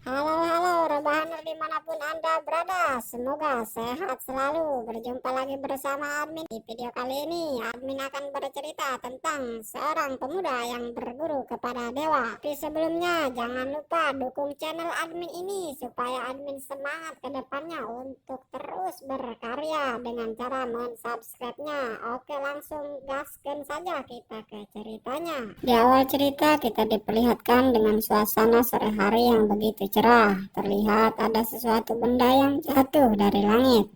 Halo, rebahaner dimanapun Anda berada. Semoga sehat selalu. Berjumpa lagi bersama admin. Di video kali ini, admin akan bercerita tentang seorang pemuda yang berguru kepada dewa. Tapi sebelumnya, jangan lupa dukung channel admin ini supaya admin semangat ke depannya untuk terus berkarya dengan cara subscribe-nya. Oke, langsung gaskan saja kita ke ceritanya. Di awal cerita kita diperlihatkan dengan suasana sore hari yang begitu cerah. Terlihat ada sesuatu benda yang jatuh dari langit.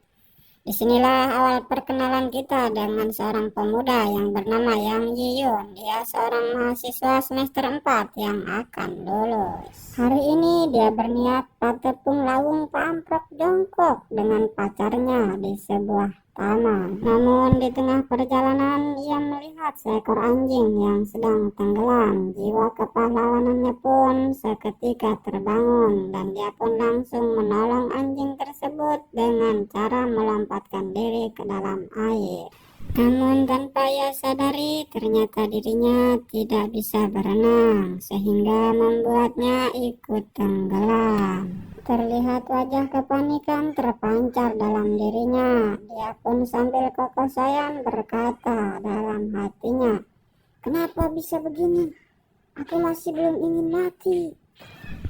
Disinilah awal perkenalan kita dengan seorang pemuda yang bernama Yang Yiyun. Dia seorang mahasiswa semester 4 yang akan lulus. Hari ini dia berniat patepung lawung pamprok jongkok dengan pacarnya di sebuah taman. Namun di tengah perjalanan ia melihat seekor anjing yang sedang tenggelam. Jiwa kepahlawanannya pun seketika terbangun dan dia pun langsung menolong anjing tersebut dengan cara melompatkan diri ke dalam air. Namun tanpa ia sadari, ternyata dirinya tidak bisa berenang sehingga membuatnya ikut tenggelam. Terlihat wajah kepanikan terpancar dalam dirinya. Dia pun sambil kokosayan berkata dalam hatinya, "Kenapa bisa begini? Aku masih belum ingin mati.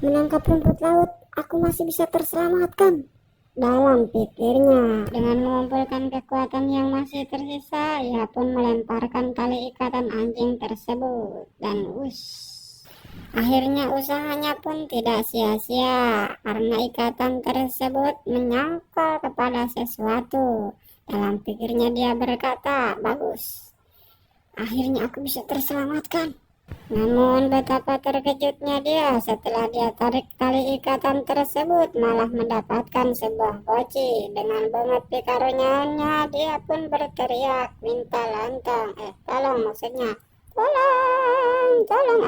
Menangkap rumput laut, aku masih bisa terselamatkan." Dalam pikirnya, dengan mengumpulkan kekuatan yang masih tersisa, ia pun melemparkan tali ikatan anjing tersebut dan akhirnya usahanya pun tidak sia-sia karena ikatan tersebut menyangkal kepada sesuatu. Dalam pikirnya dia berkata, "Bagus, akhirnya aku bisa terselamatkan." Namun betapa terkejutnya dia setelah dia tarik tali ikatan tersebut malah mendapatkan sebuah poci. Dengan mengerti karunyanya dia pun berteriak minta tolong maksudnya. Tolong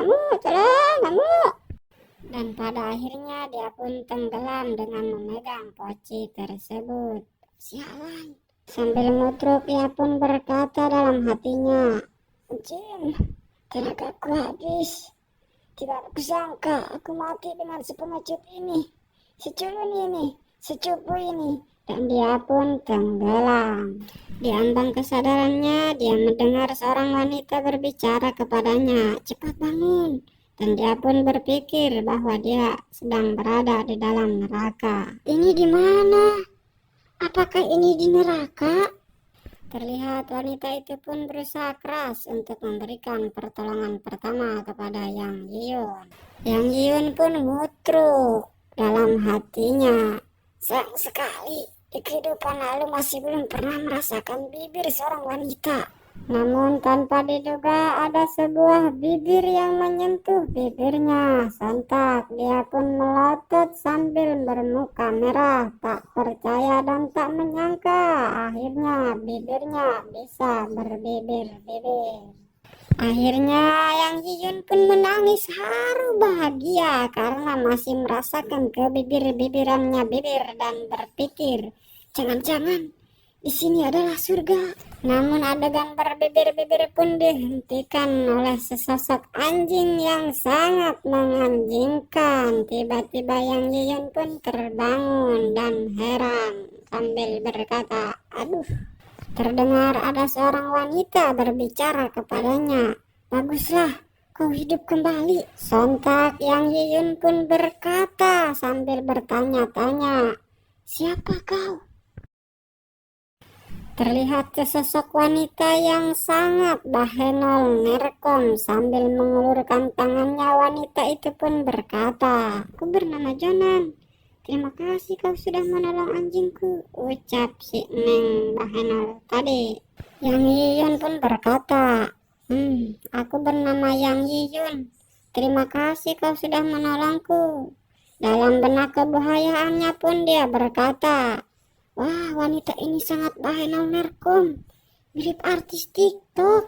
kamu. Dan pada akhirnya dia pun tenggelam dengan memegang poci tersebut. Sialan. Sambil ngutruk ia pun berkata dalam hatinya, "Jin, tenagaku habis. Tidak kusangka aku mati dengan sepengecut ini, secupu ini." Dan dia pun tenggelam. Di ambang kesadarannya, dia mendengar seorang wanita berbicara kepadanya, "Cepat bangun." Dan dia pun berpikir bahwa dia sedang berada di dalam neraka. Ini di mana? Apakah ini di neraka? Terlihat wanita itu pun berusaha keras untuk memberikan pertolongan pertama kepada Yang Yiyun. Yang Yiyun pun ngutruk dalam hatinya, "Sayang sekali, di kehidupan lalu masih belum pernah merasakan bibir seorang wanita." Namun tanpa diduga ada sebuah bibir yang menyentuh bibirnya. Sontak dia pun melotot sambil bermuka merah, tak percaya dan tak menyangka akhirnya bibirnya bisa berbibir-bibir. Akhirnya Yang Yiyun pun menangis haru bahagia karena masih merasakan ke bibir-bibirannya bibir dan berpikir, "Jangan-jangan di sini adalah surga." Namun adegan berbibir-bibir pun dihentikan oleh sesosok anjing yang sangat menganjingkan. Tiba-tiba Yang Yiyun pun terbangun dan heran sambil berkata, "Aduh." Terdengar ada seorang wanita berbicara kepadanya, "Baguslah, kau hidup kembali." Sontak Yang Yiyun pun berkata sambil bertanya-tanya, "Siapa kau?" Terlihat sesosok wanita yang sangat bahenol nerkom sambil mengulurkan tangannya. Wanita itu pun berkata, "Aku bernama Jonan. Terima kasih kau sudah menolong anjingku," ucap si Neng bahenol tadi. Yang Yiyun pun berkata, "Aku bernama Yang Yiyun. Terima kasih kau sudah menolongku." Dalam benak kebahagiaannya pun dia berkata, "Wah, wanita ini sangat bahenol nerkom, mirip artis TikTok."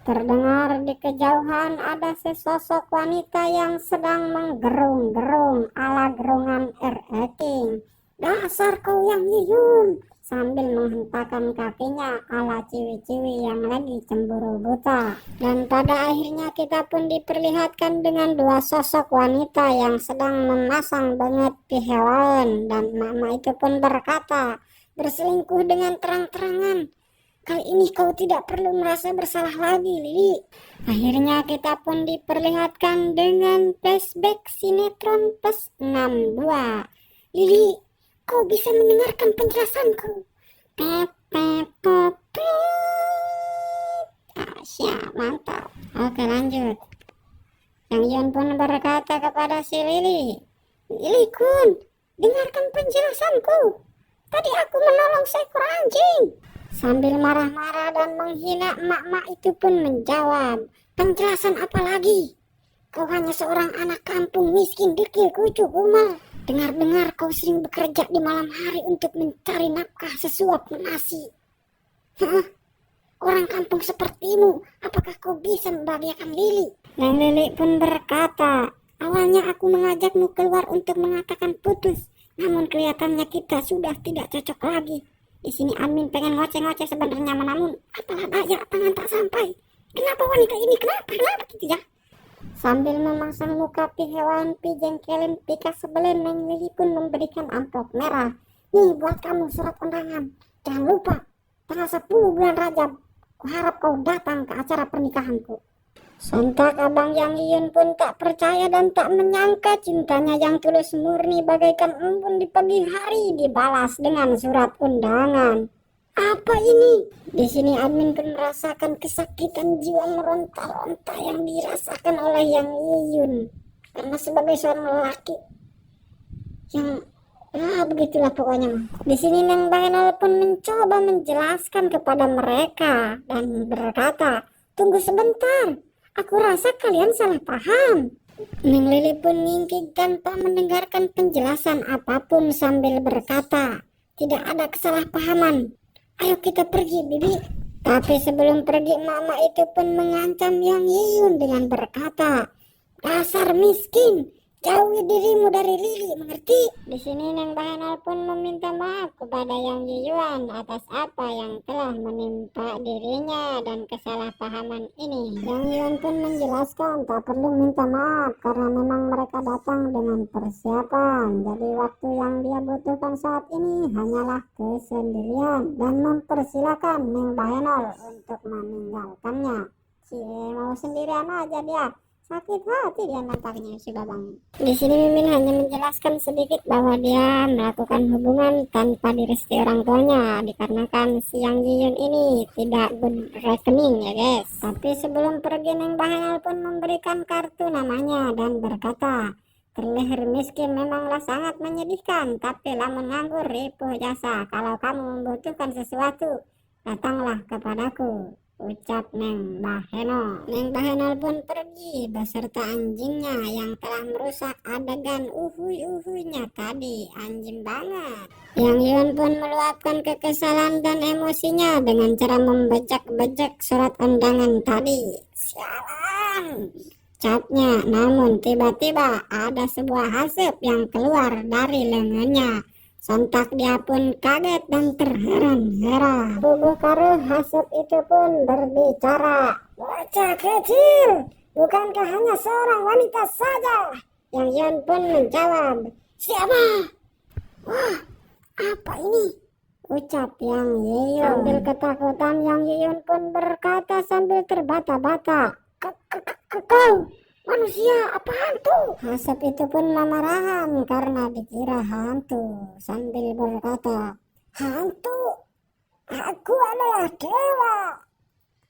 Terdengar di kejauhan ada sesosok wanita yang sedang menggerung-gerung ala gerungan air acting. "Dasar kau Yang Yiyun, sambil menghentakkan kakinya ala ciwi-ciwi yang lagi cemburu buta. Dan pada akhirnya kita pun diperlihatkan dengan dua sosok wanita yang sedang memasang banget pihewan, dan mama itu pun berkata, berselingkuh dengan terang-terangan. Kali ini kau tidak perlu merasa bersalah lagi, Lili. Akhirnya kita pun diperlihatkan dengan flashback sinetron plus 62. Lili, kau bisa mendengarkan penjelasanku. Siap, mantap. Oke, lanjut. Yang Yun pun berkata kepada si Lili, Lili Kun, dengarkan penjelasanku. Tadi aku menolong seekor anjing. Sambil marah-marah dan menghina, emak-emak itu pun menjawab, penjelasan apa lagi? Kau hanya seorang anak kampung miskin dekil kucu kumal. Dengar-dengar kau sering bekerja di malam hari untuk mencari nafkah sesuap nasi. Hah? Orang kampung sepertimu, apakah kau bisa membahagiakan Lili? Dan Lili pun berkata, awalnya aku mengajakmu keluar untuk mengatakan putus, namun kelihatannya kita sudah tidak cocok lagi. Di sini admin pengen ngoceh-ngoceh sebenarnya, namun apalah daya, tangan tak sampai. Kenapa wanita ini? Kenapa gitu ya? Sambil memasang muka pi hewan, pi jengkelin, pi kasebelen, Neng Lili pun memberikan amplop merah. Nih buat kamu surat undangan. Jangan lupa, tanggal 10 bulan Rajab. Kuharap kau datang ke acara pernikahanku. Sontak abang Yang Yun pun tak percaya dan tak menyangka cintanya yang tulus murni bagaikan embun di pagi hari dibalas dengan surat undangan. Apa ini? Di sini admin pun merasakan kesakitan jiwa meronta-ronta yang dirasakan oleh Yang Yun. Karena sebagai seorang lelaki yang begitulah pokoknya. Di sini Neng Bahenol pun mencoba menjelaskan kepada mereka dan berkata, tunggu sebentar. Aku rasa kalian salah paham. Neng Lili pun ngingkik tanpa mendengarkan penjelasan apapun sambil berkata, tidak ada kesalahpahaman. Ayo kita pergi, Bibi. Tapi sebelum pergi, mama itu pun mengancam Yang Yun dengan berkata, dasar miskin, jauhi dirimu dari Lili, mengerti? Di sini Neng Bahenol pun meminta maaf kepada Yang Yun atas apa yang telah menimpa dirinya dan kesalahpahaman ini. Yang Yun pun menjelaskan tak perlu minta maaf karena memang mereka datang dengan persiapan. Jadi waktu yang dia butuhkan saat ini hanyalah kesendirian dan mempersilahkan Neng Bahenol untuk meninggalkannya. Mau sendirian aja dia. Sakit hati dia nampaknya si babang. Di sini Mimin hanya menjelaskan sedikit bahwa dia melakukan hubungan tanpa direstui orang tuanya dikarenakan si Yang Yun ini tidak berekening ya guys. Tapi sebelum pergi Neng Bahenol pun memberikan kartu namanya dan berkata, terlahir miskin memanglah sangat menyedihkan, tapi lamun nganggur ripuh jasa. Kalau kamu membutuhkan sesuatu, datanglah kepadaku, ucap Neng Bahenol. Neng Bahenol pun pergi beserta anjingnya yang telah merusak adegan uhuy-uhuynya tadi. Anjing banget. Yang Yun pun meluapkan kekesalan dan emosinya dengan cara membejak-bejak surat undangan tadi. Sialan, capnya. Namun tiba-tiba ada sebuah asap yang keluar dari lengannya. Sontak dia pun kaget dan terheran-heran. Tubuh karuh asap itu pun berbicara. Bocah kecil, bukankah hanya seorang wanita saja? Yang Yun pun menjawab, siapa? Wah, apa ini? Ucap Yang Yun. Sambil ketakutan Yang Yun pun berkata sambil terbata-bata, kau manusia apa hantu? Asap itu pun memarahan karena dikira hantu. Sambil berkata, hantu? Aku adalah dewa.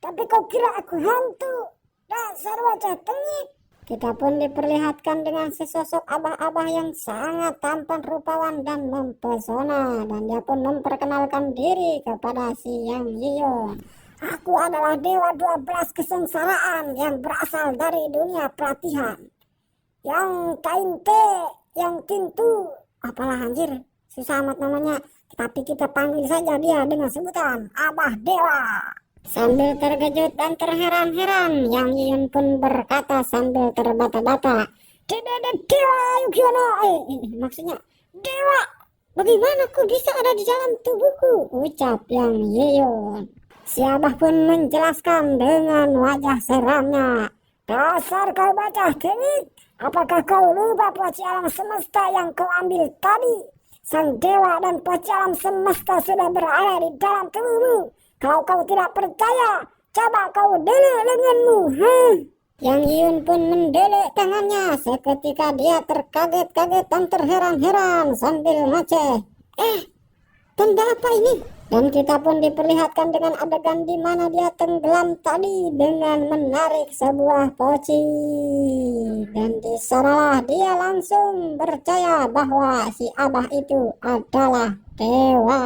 Tapi kau kira aku hantu? Dasar wajah tengik. Kita pun diperlihatkan dengan sesosok abah-abah yang sangat tampan, rupawan dan mempesona. Dan dia pun memperkenalkan diri kepada si Yang Yun. Aku adalah dewa 12 kesengsaraan yang berasal dari dunia pelatihan. Yang Kainte, yang Tintu, apalah anjir, susah amat namanya. Tapi kita panggil saja dia dengan sebutan Abah Dewa. Sambil terkejut dan terheran-heran, Yang Yun pun berkata sambil terbata-bata, Dewa Yugiono, maksudnya Dewa Bagaimana kau bisa ada di dalam tubuhku? Ucap Yang Yuyun. Si Abah pun menjelaskan dengan wajah seramnya. Dasar kau bocah tengik, apakah kau lupa poci alam semesta yang kau ambil tadi? Sang dewa dan poci alam semesta sudah berada di dalam tubuhmu. Kau tidak percaya? Coba kau dulu lenganmu. Yang Yun pun mendelek tangannya. Seketika dia terkaget-kaget dan terheran-heran sambil ngoceh. Tanda apa ini? Dan kita pun diperlihatkan dengan adegan di mana dia tenggelam tadi dengan menarik sebuah poci. Dan di sanalah dia langsung percaya bahwa si Abah itu adalah dewa.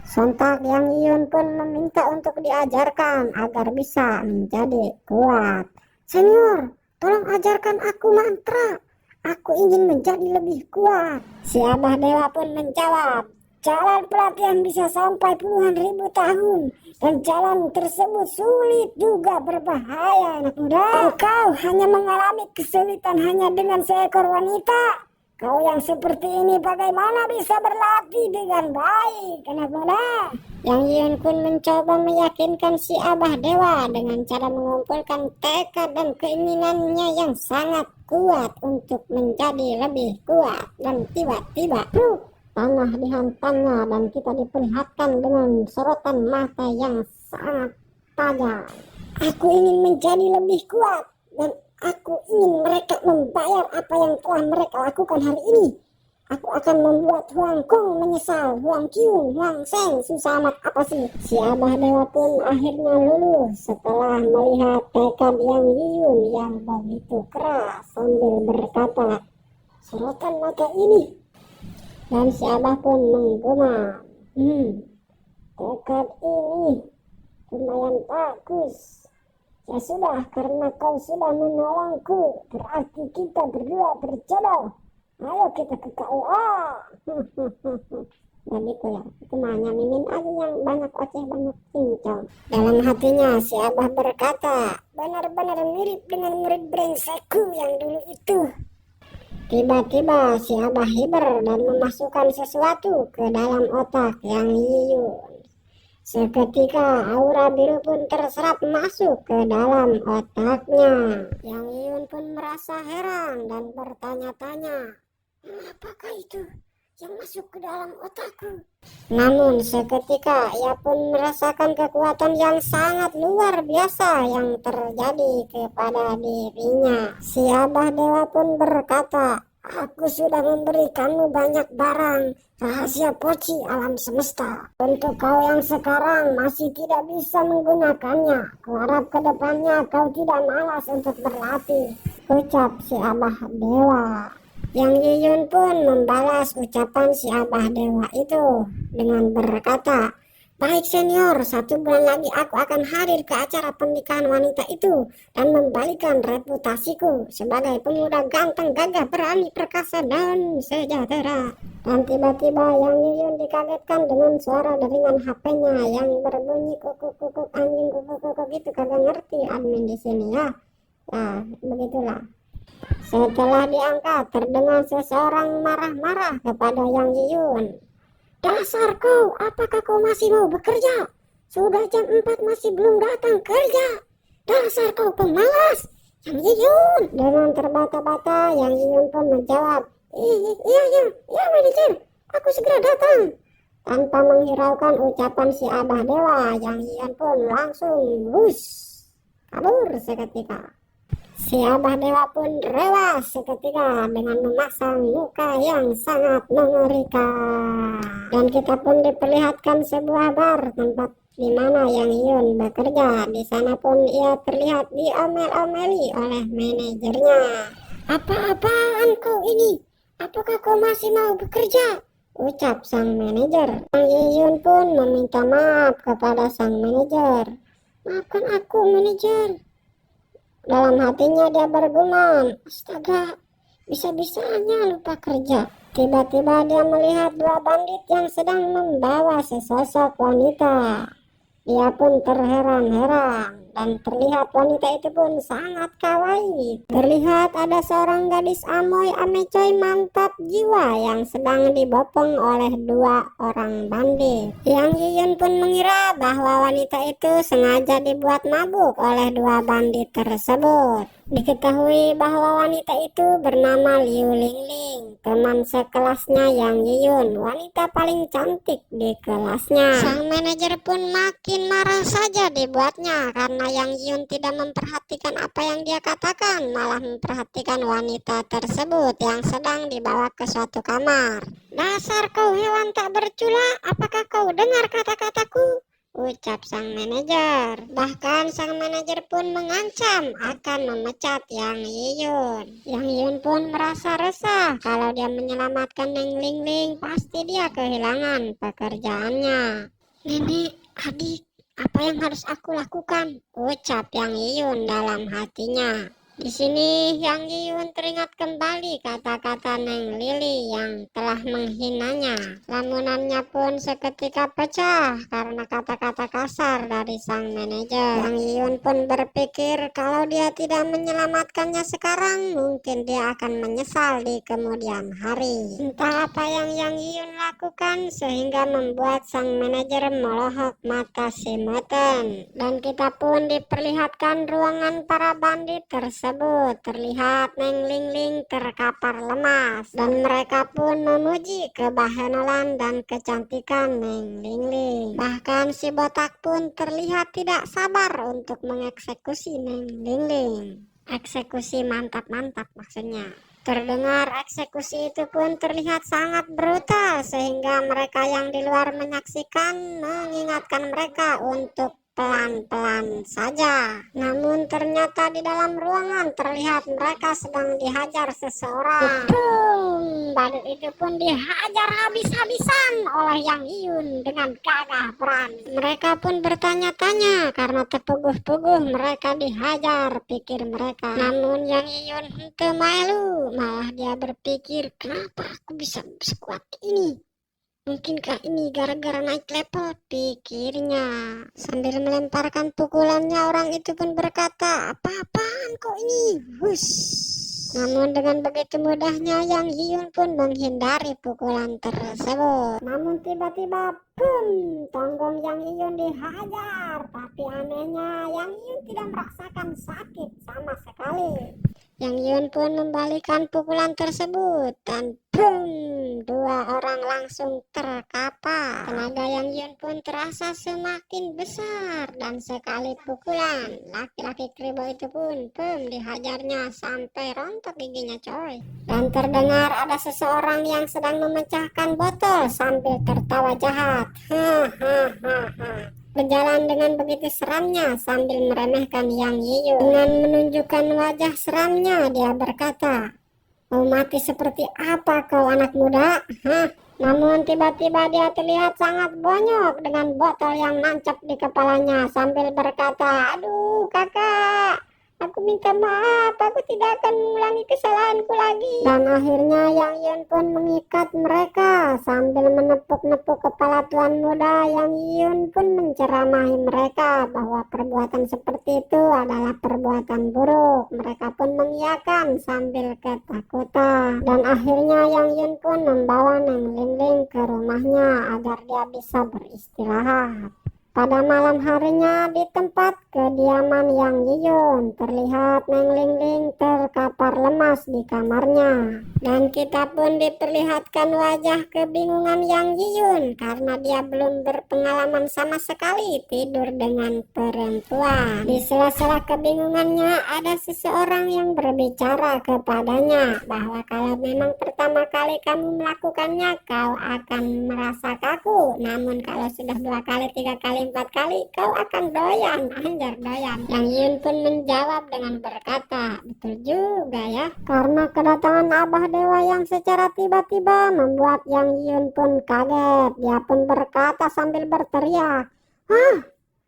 Sontak Yang Yun pun meminta untuk diajarkan agar bisa menjadi kuat. Senior, tolong ajarkan aku mantra. Aku ingin menjadi lebih kuat. Si Abah Dewa pun menjawab, jalan pelatihan bisa sampai puluhan ribu tahun. Dan jalan tersebut sulit juga berbahaya, anak muda. Kau hanya mengalami kesulitan hanya dengan seekor wanita. Kau yang seperti ini bagaimana bisa berlatih dengan baik, anak muda? Yang Yun pun mencoba meyakinkan si Abah Dewa dengan cara mengumpulkan tekad dan keinginannya yang sangat kuat untuk menjadi lebih kuat. Dan tiba-tiba tanah dihantamnya dan kita diperlihatkan dengan sorotan mata yang sangat tajam. Aku ingin menjadi lebih kuat dan aku ingin mereka membayar apa yang telah mereka lakukan hari ini. Aku akan membuat Huang Kong menyesal, Huang Qiu, Huang Sheng, susah amat apa sih? Si Abah Dewa pun akhirnya lulus setelah melihat tekad Yang Yuyun yang begitu keras sambil berkata, sorotan mata ini. Dan si Abah pun menggumam, tekad ini lumayan bagus. Ya sudah, karena kau sudah menolongku, berarti kita berdua berjodoh. Ayo kita ke KUA. Dan itu ya, itu hanya Mimin aja yang banyak oceh, banyak cincang. Dalam hatinya si Abah berkata, benar-benar mirip dengan murid brengsekku yang dulu itu. Tiba-tiba si Abah hiber dan memasukkan sesuatu ke dalam otak Yang Yuyun. Seketika aura biru pun terserap masuk ke dalam otaknya. Yang Yuyun pun merasa heran dan bertanya-tanya, apakah itu yang masuk ke dalam otakku? Namun seketika ia pun merasakan kekuatan yang sangat luar biasa yang terjadi kepada dirinya. Si Abah Dewa pun berkata, aku sudah memberikanmu banyak barang rahasia poci alam semesta. Untuk kau yang sekarang masih tidak bisa menggunakannya, kuharap kedepannya kau tidak malas untuk berlatih, ucap si Abah Dewa. Yang Yuyun pun membalas ucapan si Abah Dewa itu dengan berkata, baik senior, 1 bulan lagi aku akan hadir ke acara pernikahan wanita itu dan membalikan reputasiku sebagai pemuda ganteng, gagah, berani, perkasa, dan sejahtera. Dan tiba-tiba Yang Yuyun dikagetkan dengan suara deringan HP-nya yang berbunyi kukuk-kukuk anjing kukuk-kukuk gitu. Kagak ngerti admin di sini ya. Ya, begitulah. Setelah diangkat, terdengar seseorang marah-marah kepada Yang Yuyun. Dasar kau, apakah kau masih mau bekerja? Sudah jam 4 masih belum datang kerja. Dasar kau pemalas. Yang Yuyun. Dengan terbata-bata, Yang Yuyun pun menjawab, iya manajer, aku segera datang. Tanpa menghiraukan ucapan si Abah Dewa, Yang Yuyun pun langsung kabur seketika. Si Abah Dewa pun rewas seketika dengan memasang muka yang sangat mengerikan. Dan kita pun diperlihatkan sebuah bar tempat di mana Yang Yun bekerja. Di sana pun ia terlihat diomel-omeli oleh manajernya. Apa-apaan kau ini? Apakah kau masih mau bekerja? Ucap sang manajer. Yang Yun pun meminta maaf kepada sang manajer. Maafkan aku manajer. Dalam hatinya dia bergumam, astaga, bisa-bisanya lupa kerja. Tiba-tiba dia melihat 2 bandit yang sedang membawa sesosok wanita. Dia pun terheran-heran dan terlihat wanita itu pun sangat kawaii. Terlihat ada seorang gadis amoy amecoy mantap jiwa yang sedang dibopong oleh dua orang bandit. Yang Yuyun pun mengira bahwa wanita itu sengaja dibuat mabuk oleh dua bandit tersebut. Diketahui bahwa wanita itu bernama Liu Lingling, teman sekelasnya Yang Yuyun, wanita paling cantik di kelasnya. Sang manajer pun makin marah saja dibuatnya karena Yang Yuyun tidak memperhatikan apa yang dia katakan, malah memperhatikan wanita tersebut yang sedang dibawa ke suatu kamar. "Dasar kau hewan tak bercula, apakah kau dengar kata-kataku?" ucap sang manajer. Bahkan sang manajer pun mengancam akan memecat Yang Yuyun. Yang Yuyun pun merasa resah kalau dia menyelamatkan Neng Lingling, pasti dia kehilangan pekerjaannya. "Nenek, adik, apa yang harus aku lakukan?" ucap Yang Yuyun dalam hatinya. Di sini Yang Yuyun teringat kembali kata-kata Neng Lili yang telah menghinanya. Lamunannya pun seketika pecah karena kata-kata kasar dari sang manajer. Yang Yuyun pun berpikir kalau dia tidak menyelamatkannya sekarang, mungkin dia akan menyesal di kemudian hari. Entah apa yang Yang Yuyun lakukan sehingga membuat sang manajer melohok mata si Muten. Dan kita pun diperlihatkan ruangan para bandit tersebut. Terlihat Neng Lingling terkapar lemas dan mereka pun memuji kebahenalan dan kecantikan Neng Lingling. Bahkan si botak pun terlihat tidak sabar untuk mengeksekusi Neng Lingling. Eksekusi mantap-mantap maksudnya. Terdengar eksekusi itu pun terlihat sangat brutal sehingga mereka yang di luar menyaksikan mengingatkan mereka untuk pelan-pelan saja. Namun ternyata di dalam ruangan terlihat mereka sedang dihajar seseorang. Badut itu pun dihajar habis-habisan oleh Yang Yuyun dengan gagah berani. Mereka pun bertanya-tanya karena terpuguh-puguh mereka dihajar, pikir mereka. Namun Yang Yuyun henteu malu, malah dia berpikir, kenapa aku bisa sekuat ini? Mungkinkah ini gara-gara naik level, pikirnya. Sambil melemparkan pukulannya, orang itu pun berkata, "Apa-apaan kok ini?" Hush. Namun dengan begitu mudahnya Yang Yuyun pun menghindari pukulan tersebut. Namun tiba-tiba, boom, tonggung Yang Yuyun dihajar. Tapi anehnya Yang Yuyun tidak merasakan sakit sama sekali. Yang Yuyun pun membalikan pukulan tersebut dan boom, dua orang langsung terkapar. Tenaga Yang Yuyun pun terasa semakin besar dan sekali pukulan laki-laki kribo itu pun boom, dihajarnya sampai rontok giginya coy. Dan terdengar ada seseorang yang sedang memecahkan botol sambil tertawa jahat. Hahaha. Berjalan dengan begitu seramnya sambil meremehkan Yang Yuyun. Dengan menunjukkan wajah seramnya, dia berkata, "Mau mati seperti apa kau anak muda? Hah?" Namun tiba-tiba dia terlihat sangat bonyok dengan botol yang nancap di kepalanya sambil berkata, "Aduh kakak, aku minta maaf, aku tidak akan mengulangi kesalahanku lagi." Dan akhirnya Yang Yuyun pun mengikat mereka sambil menepuk-nepuk kepala tuan muda. Yang Yuyun pun menceramahi mereka bahwa perbuatan seperti itu adalah perbuatan buruk. Mereka pun mengiyakan sambil ketakutan. Dan akhirnya Yang Yuyun pun membawa Neng Lingling ke rumahnya agar dia bisa beristirahat. Pada malam harinya di tempat kediaman Yang Yuyun, terlihat Neng Lingling terkapar lemas di kamarnya. Dan kita pun diperlihatkan wajah kebingungan Yang Yuyun karena dia belum berpengalaman sama sekali tidur dengan perempuan. Di sela-sela kebingungannya ada seseorang yang berbicara kepadanya bahwa kalau memang pertama kali kamu melakukannya kau akan merasa kaku, namun kalau sudah 2 kali, 3 kali, 4 kali kau akan doyan, anjar doyan. Yang Yuyun pun menjawab dengan berkata, "Betul juga ya." Karena kedatangan Abah Dewa yang secara tiba-tiba membuat Yang Yuyun pun kaget. Dia pun berkata sambil berteriak, "Hah,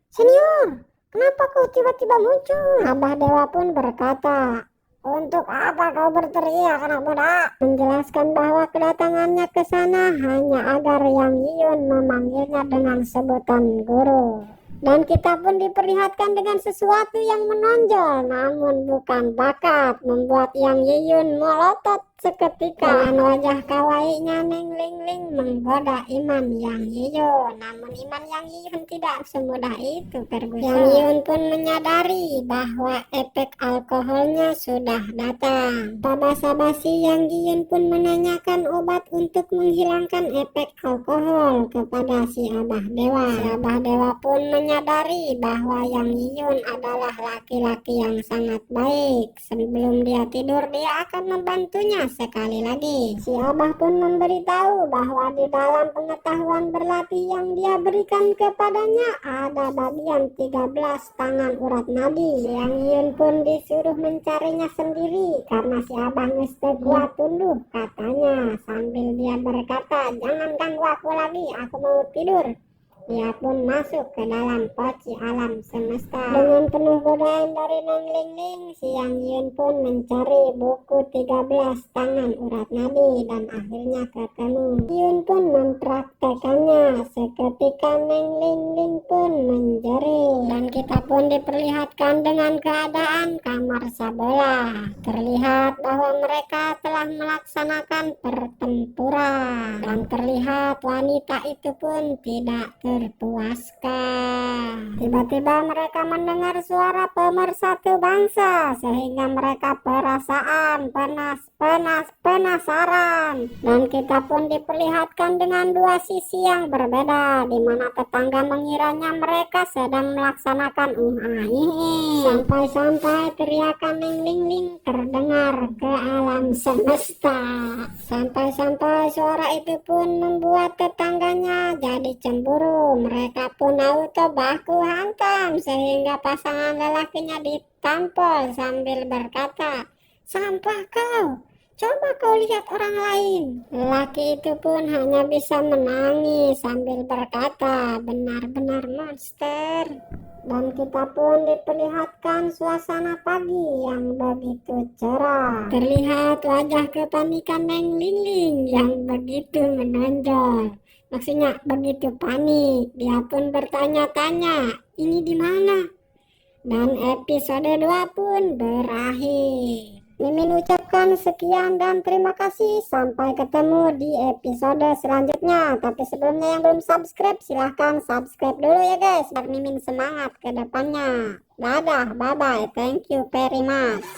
senior, kenapa kau tiba-tiba muncul?" Abah Dewa pun berkata, "Untuk apa kau berteriak anak muda?" Menjelaskan bahwa kedatangannya ke sana hanya agar Yang Yuyun memanggilnya dengan sebutan guru. Dan kita pun diperlihatkan dengan sesuatu yang menonjol, namun bukan bakat, membuat Yang Yiyun melotot seketika. Dengan wajah kawainya Neng Ling Ling menggoda iman Yang Yiyun, namun iman Yang Yiyun tidak semudah itu tergusur. Yang Yiyun pun menyadari bahwa efek alkoholnya sudah datang. Basa-basi Yang Yiyun pun menanyakan obat untuk menghilangkan efek alkohol kepada si Abah Dewa. Si Abah Dewa pun menyadari bahwa Yang Yiyun adalah laki-laki yang sangat baik. Sebelum dia tidur, dia akan membantunya sekali lagi. Si Abah pun memberitahu bahwa di dalam pengetahuan berlatih yang dia berikan kepadanya ada bagian 13 tangan urat nadi. Yang Yiyun pun disuruh mencarinya sendiri karena si Abah geus teu kuat tunduh, katanya sambil dia berkata, "Jangan ganggu aku lagi, aku mau tidur." Dia pun masuk ke dalam poci alam semesta. Dengan penuh godaan dari Neng Ling Ling, si Yang Yiyun pun mencari buku 13 tangan urat nadi dan akhirnya ketemu. Yiyun pun mempraktekannya. Seketika Neng Ling Ling pun menjerit. Dan kita pun diperlihatkan dengan keadaan kamar sebelah. Terlihat bahwa mereka telah melaksanakan pertempuran. Dan terlihat wanita itu pun tidak terpuaskan. Tiba-tiba mereka mendengar suara pemersatu bangsa sehingga mereka perasaan penasaran. Dan kita pun diperlihatkan dengan dua sisi yang berbeda, di mana tetangga mengiranya mereka sedang melaksanakan sampai-sampai teriakan Neng Ling Ling terdengar ke alam semesta. Sampai-sampai suara itu pun membuat tetangganya jadi cemburu. Mereka pun auto baku hantam sehingga pasangan lelakinya ditampol sambil berkata, "Sampah kau, coba kau lihat orang lain." Lelaki itu pun hanya bisa menangis sambil berkata, "Benar-benar monster." Dan kita pun diperlihatkan suasana pagi yang begitu cerah. Terlihat wajah kepanikan Neng Ling Ling yang begitu menonjol. Maksudnya begitu panik. Dia pun bertanya-tanya, "Ini di mana?" Dan episode 2 pun berakhir. Mimin ucapkan sekian dan terima kasih. Sampai ketemu di episode selanjutnya. Tapi sebelumnya yang belum subscribe, silahkan subscribe dulu ya guys, biar Mimin semangat ke depannya. Dadah, bye bye, thank you very much.